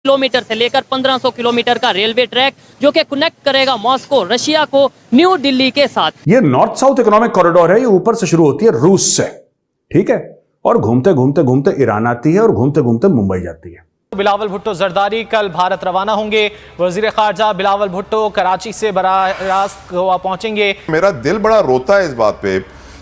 Kilometre से लेकर 1500 kilometre का रेलवे ट्रैक जो कि कनेक्ट करेगा मॉस्को रशिया को न्यू दिल्ली के साथ। ये नॉर्थ साउथ इकोनॉमिक कॉरिडोर है, ये ऊपर से शुरू होती है रूस से, ठीक है, और घूमते घूमते घूमते ईरान आती है और घूमते घूमते मुंबई जाती है। बिलावल भुट्टो जरदारी कल भारत रवाना होंगे। वजीर खारजा बिलावल भुट्टो कराची से बराह रास्त गोवा पहुंचेंगे। मेरा दिल बड़ा रोता है इस बात पे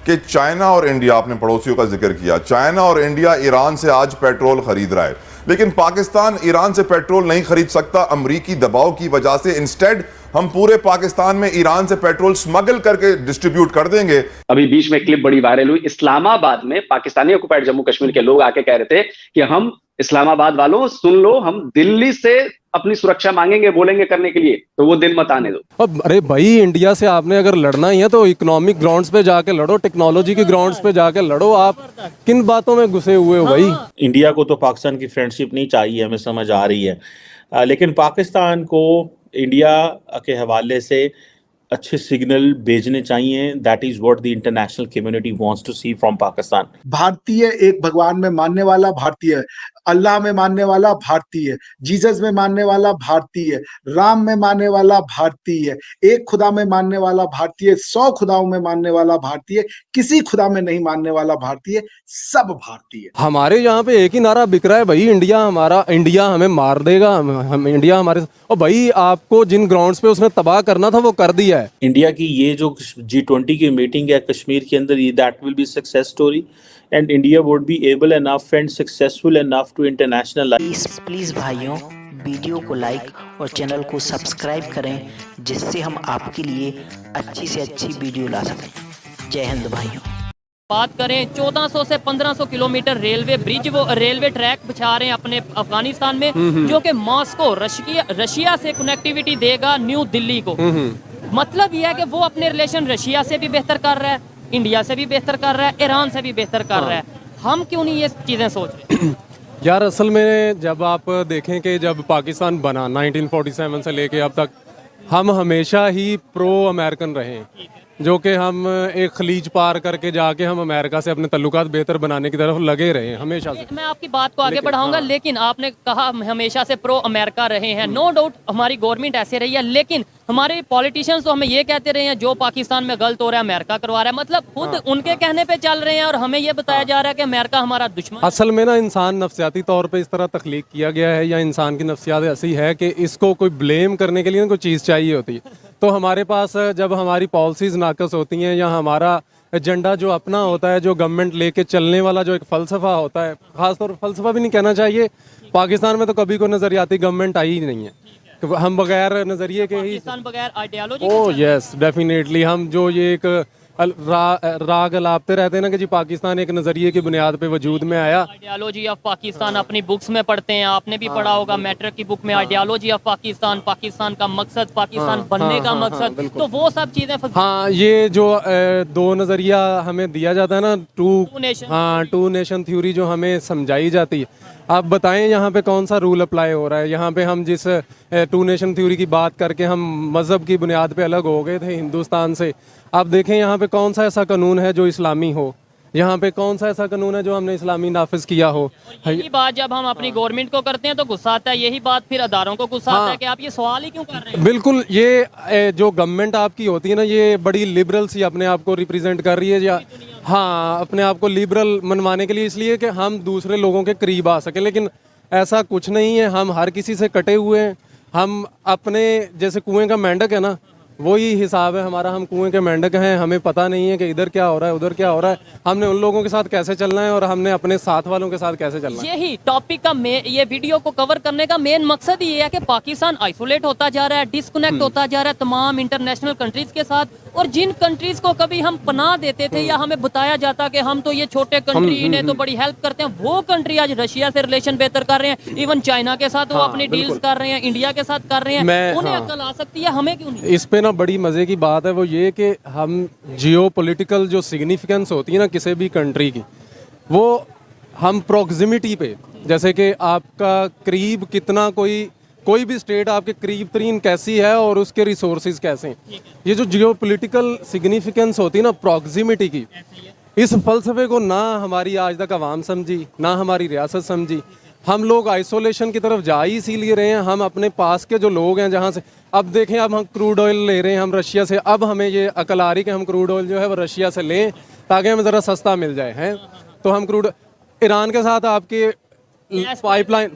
कि चाइना और इंडिया, आपने पड़ोसियों का जिक्र किया, चाइना और इंडिया ईरान से आज पेट्रोल खरीद रहा है, लेकिन पाकिस्तान ईरान से पेट्रोल नहीं खरीद सकता अमरीकी दबाव की वजह से। इंस्टेड हम पूरे पाकिस्तान में ईरान से पेट्रोल स्मगल करके डिस्ट्रीब्यूट कर देंगे। अभी बीच में क्लिप बड़ी वायरल हुई, इस्लामाबाद में पाकिस्तानी ऑक्युपाइड जम्मू कश्मीर के लोग आके कह रहे थे कि हम इस्लामाबाद वालों सुन लो, हम दिल्ली से अपनी सुरक्षा मांगेंगे, बोलेंगे करने के लिए, तो वो दिल मत आने दो। अब अरे भाई, इंडिया से आपने अगर लड़ना ही है तो इकोनॉमिक ग्राउंड्स पे जाके लड़ो, टेक्नोलॉजी के ग्राउंड्स पे जाके लड़ो। आप किन बातों में घुसे हुए हो भाई? इंडिया को तो पाकिस्तान की फ्रेंडशिप नहीं चाहिए, हमें समझ आ रही है, लेकिन पाकिस्तान को इंडिया के हवाले से अच्छे सिग्नल भेजने चाहिए। That is what the international community wants to see from Pakistan. भारतीय एक भगवान में मानने वाला भारतीय, अल्लाह में मानने वाला भारतीय, जीसस में मानने वाला भारतीय, राम में मानने वाला भारतीय, एक खुदा में मानने वाला भारतीय, 100 खुदाओं में मानने वाला भारतीय, किसी खुदा में नहीं मानने वाला भारतीय, सब भारतीय। हमारे यहाँ पे एक ही नारा बिक रहा है भाई, इंडिया हमारा, इंडिया हमें मार देगा, हम इंडिया हमारे। और भाई, आपको जिन ग्राउंड्स पे उसने तबाह करना था वो कर दिया है। इंडिया की ये जो G20 की मीटिंग है कश्मीर के अंदर, that will be success story and India would be able enough and successful enough to international. Please भाइयों, वीडियो को लाइक और चैनल को सब्सक्राइब करें, जिससे हम आपके लिए अच्छी से अच्छी वीडियो ला सकें। जय हिंद भाइयों। बात करें 1400 से 1500 किलोमीटर रेलवे ब्रिज, वो रेलवे ट्रैक बिछा रहे हैं अपने अफगानिस्तान में, जो कि मॉस्को रशिया से कनेक्टिविटी देगा न्यू दिल्ली को। मतलब यह है कि वो अपने रिलेशन रशिया से भी बेहतर कर रहा है, इंडिया से भी बेहतर कर रहा है, ईरान से भी बेहतर कर रहा है। हम क्यों नहीं ये चीजें सोच रहे? यार, असल में जब आप देखें कि जब पाकिस्तान बना 1947 से लेके अब तक, हम हमेशा ही प्रो अमेरिकन रहे हैं, जो कि हम एक खलीज पार करके जाके हम अमेरिका से अपने तल्लुकात बेहतर बनाने की तरफ लगे रहे हैं हमेशा से। मैं आपकी बात को आगे बढ़ाऊंगा, लेकिन आपने कहा हम हमेशा से प्रो अमेरिका रहे हैं। नो डाउट हमारी गवर्नमेंट ऐसे रही है, लेकिन हमारे पॉलिटिशियंस तो हमें ये कहते रहे हैं जो पाकिस्तान में गलत हो रहा है अमेरिका करवा रहा है। मतलब खुद उनके कहने पे चल रहे हैं और हमें ये बताया जा रहा है कि अमेरिका हमारा दुश्मन। असल में ना, इंसान नफ्सियाती तौर पे इस तरह तख्लीक किया गया है, या इंसान की नफ्सियात ऐसी है कि इसको कोई ब्लेम करने के लिए ना कोई चीज़ चाहिए होती है। तो हमारे पास जब हमारी पॉलिसीज़ नाकस होती हैं, या हमारा एजेंडा जो अपना होता है, जो गवर्नमेंट लेके चलने वाला जो एक फ़लसफ़ा होता है, ख़ासतौर पर फ़लसफ़ा भी नहीं कहना चाहिए, पाकिस्तान में तो कभी कोई नज़रियाती गवर्नमेंट आई ही नहीं है। हम बगैर नज़रिए के ही, बगैर आइडियोलॉजी, ओह यस डेफिनेटली, हम जो ये एक राग अलापते रहते हैं ना कि जी पाकिस्तान एक नज़रिए की बुनियाद पे वजूद में आया। आइडियोलॉजी ऑफ पाकिस्तान अपनी बुक्स में पढ़ते हैं, आपने भी पढ़ा होगा मैट्रिक की बुक में, आइडियोलॉजी ऑफ पाकिस्तान, पाकिस्तान का मकसद, पाकिस्तान बनने का मकसद, तो वो सब चीजें। हाँ, ये जो दो नज़रिया हमें दिया जाता है ना, टू नेशन थ्योरी जो हमें समझाई जाती है, आप बताएं यहाँ पे कौन सा रूल अप्लाई हो रहा है? यहाँ पे हम जिस टू नेशन थ्योरी की बात करके हम मज़हब की बुनियाद पे अलग हो गए थे हिंदुस्तान से, आप देखें यहाँ पे कौन सा ऐसा कानून है जो इस्लामी हो? यहाँ पे कौन सा ऐसा कानून है जो हमने इस्लामी नाफिज किया हो? यही बात जब हम अपनी गवर्नमेंट को करते हैं तो गुस्सा आता है, यही बात फिर अदारों को गुस्सा आता है कि आप ये सवाल ही क्यों कर रहे हैं। बिल्कुल, ये जो गवर्नमेंट आपकी होती है ना, ये बड़ी लिबरल सी अपने आप को रिप्रेजेंट कर रही है, या हाँ, अपने आप को लिबरल मनवाने के लिए, इसलिए कि हम दूसरे लोगों के करीब आ सकें। लेकिन ऐसा कुछ नहीं है, हम हर किसी से कटे हुए हैं। हम अपने जैसे कुएं का मेंढक है ना, वही हिसाब है हमारा, हम कुएं के मेंढक हैं, हमें पता नहीं है कि इधर क्या हो रहा है, उधर क्या हो रहा है, हमने उन लोगों के साथ कैसे चलना है और हमने अपने साथ वालों के साथ कैसे चलना है। यही टॉपिक का ये वीडियो को कवर करने का मेन मकसद ये है कि पाकिस्तान आइसोलेट होता जा रहा है, डिस्कनेक्ट होता जा रहा है तमाम इंटरनेशनल कंट्रीज के साथ, और जिन कंट्रीज को कभी हम पनाह देते थे या हमें बताया जाता कि हम तो ये छोटे कंट्री इन्हें तो बड़ी हेल्प करते हैं, वो कंट्री आज रशिया से रिलेशन बेहतर कर रहे हैं, इवन चाइना के साथ वो अपनी डील्स कर रहे हैं, इंडिया के साथ कर रहे हैं। उन्हें अक्ल आ सकती है, हमें क्यों नहीं? इस पे ना बड़ी मजे की बात है वो ये कि हम जियोपॉलिटिकल जो सिग्निफिकेंस होती है ना किसी भी कंट्री की, वो हम प्रॉक्सिमिटी पे, जैसे कि आपका करीब कितना कोई भी स्टेट आपके करीब तरीन कैसी है और उसके रिसोर्सेज कैसे हैं, ये जो जियोपॉलिटिकल सिग्निफिकेंस होती है ना प्रॉक्सिमिटी की, इस फलसफे को ना हमारी आज तक आवाम समझी, ना हमारी रियासत समझी। हम लोग आइसोलेशन की तरफ जा ही इसीलिए रहे हैं। हम अपने पास के जो लोग हैं जहाँ से, अब देखें, अब हम क्रूड ऑयल ले रहे हैं हम रशिया से, अब हमें ये अकल आ रही कि हम क्रूड ऑयल जो है वो रशिया से लें ताकि हमें ज़रा सस्ता मिल जाए हैं। तो हम क्रूड, ईरान के साथ आपके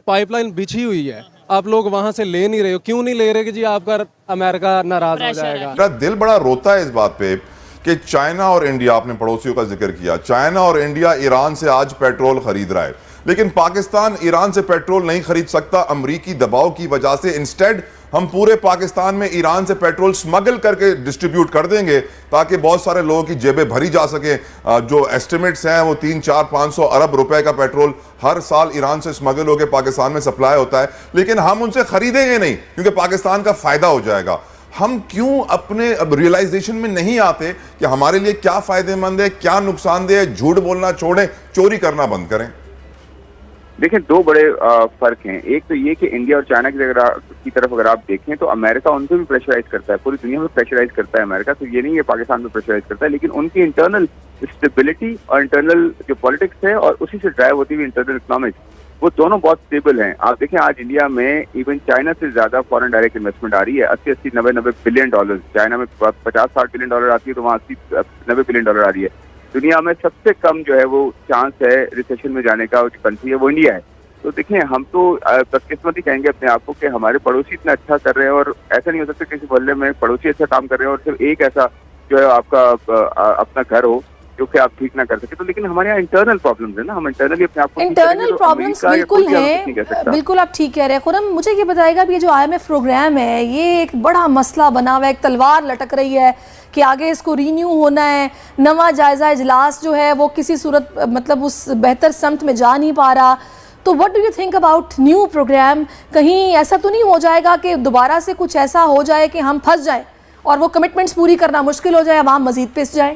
पाइपलाइन बिछी हुई है, आप लोग वहाँ से ले नहीं रहे हो। क्यों नहीं ले रहे कि जी आपका अमेरिका नाराज हो जाएगा। मेरा दिल बड़ा रोता है इस बात पे कि चाइना और इंडिया, आपने पड़ोसियों का जिक्र किया, चाइना और इंडिया ईरान से आज पेट्रोल खरीद रहा है, लेकिन पाकिस्तान ईरान से पेट्रोल नहीं खरीद सकता अमरीकी दबाव की वजह से। इंस्टेड हम पूरे पाकिस्तान में ईरान से पेट्रोल स्मगल करके डिस्ट्रीब्यूट कर देंगे ताकि बहुत सारे लोगों की जेबें भरी जा सके। जो एस्टिमेट्स हैं वो 300-400-500 अरब रुपए का पेट्रोल हर साल ईरान से स्मगल होकर पाकिस्तान में सप्लाई होता है, लेकिन हम उनसे खरीदेंगे नहीं क्योंकि पाकिस्तान का फायदा हो जाएगा। हम क्यों अपने अब रियलाइजेशन में नहीं आते कि हमारे लिए क्या फायदेमंद है, क्या नुकसानदेह है? झूठ बोलना छोड़ें, चोरी करना बंद करें। देखिए, दो बड़े फर्क हैं। एक तो ये कि इंडिया और चाइना की तरफ अगर आप देखें तो अमेरिका उनको भी प्रेशराइज करता है, पूरी दुनिया में प्रेशराइज करता है अमेरिका। तो ये नहीं है पाकिस्तान में प्रेशराइज करता है, लेकिन उनकी इंटरनल स्टेबिलिटी और इंटरनल जो पॉलिटिक्स है और उसी से ड्राइव होती हुई इंटरनल इकोनॉमिक्स, वो दोनों बहुत स्टेबल हैं। आप देखें, आज इंडिया में इवन चाइना से ज्यादा फॉरेन डायरेक्ट इन्वेस्टमेंट आ रही है, 80-90 बिलियन डॉलर। चाइना में 50-60 बिलियन डॉलर आती है तो वहाँ 80-90 बिलियन डॉलर आ रही है। दुनिया में सबसे कम जो है वो चांस है रिसेशन में जाने का, जो कंट्री है वो इंडिया है। तो देखिए, हम तो बदकिस्मती कहेंगे अपने आप को कि हमारे पड़ोसी इतना अच्छा कर रहे हैं, और ऐसा नहीं हो सकता किसी मोहल्ले में पड़ोसी अच्छा काम कर रहे हैं और सिर्फ एक ऐसा जो है आपका अपना घर हो जो कि आप ठीक ना कर सके। तो लेकिन हमारे यहाँ इंटरनल प्रॉब्लम्स है ना, हम इंटरनली अपने आप को इंटरनल प्रॉब्लम्स बिल्कुल हैं, बिल्कुल आप ठीक कह रहे हैं। खुरम, मुझे ये बताएगा कि ये जो IMF प्रोग्राम है ये एक बड़ा मसला बना हुआ है, एक तलवार लटक रही है कि आगे इसको रीन्यू होना है। नवा जायजा इजलास जो है वो किसी सूरत मतलब उस बेहतर समत में जा नहीं पा रहा। तो what do you think about new programme? कहीं ऐसा तो नहीं हो जाएगा कि दोबारा से कुछ ऐसा हो जाए कि हम फंस जाएं और वो कमिटमेंट्स पूरी करना मुश्किल हो जाए, आवाम मजीद पिस जाए?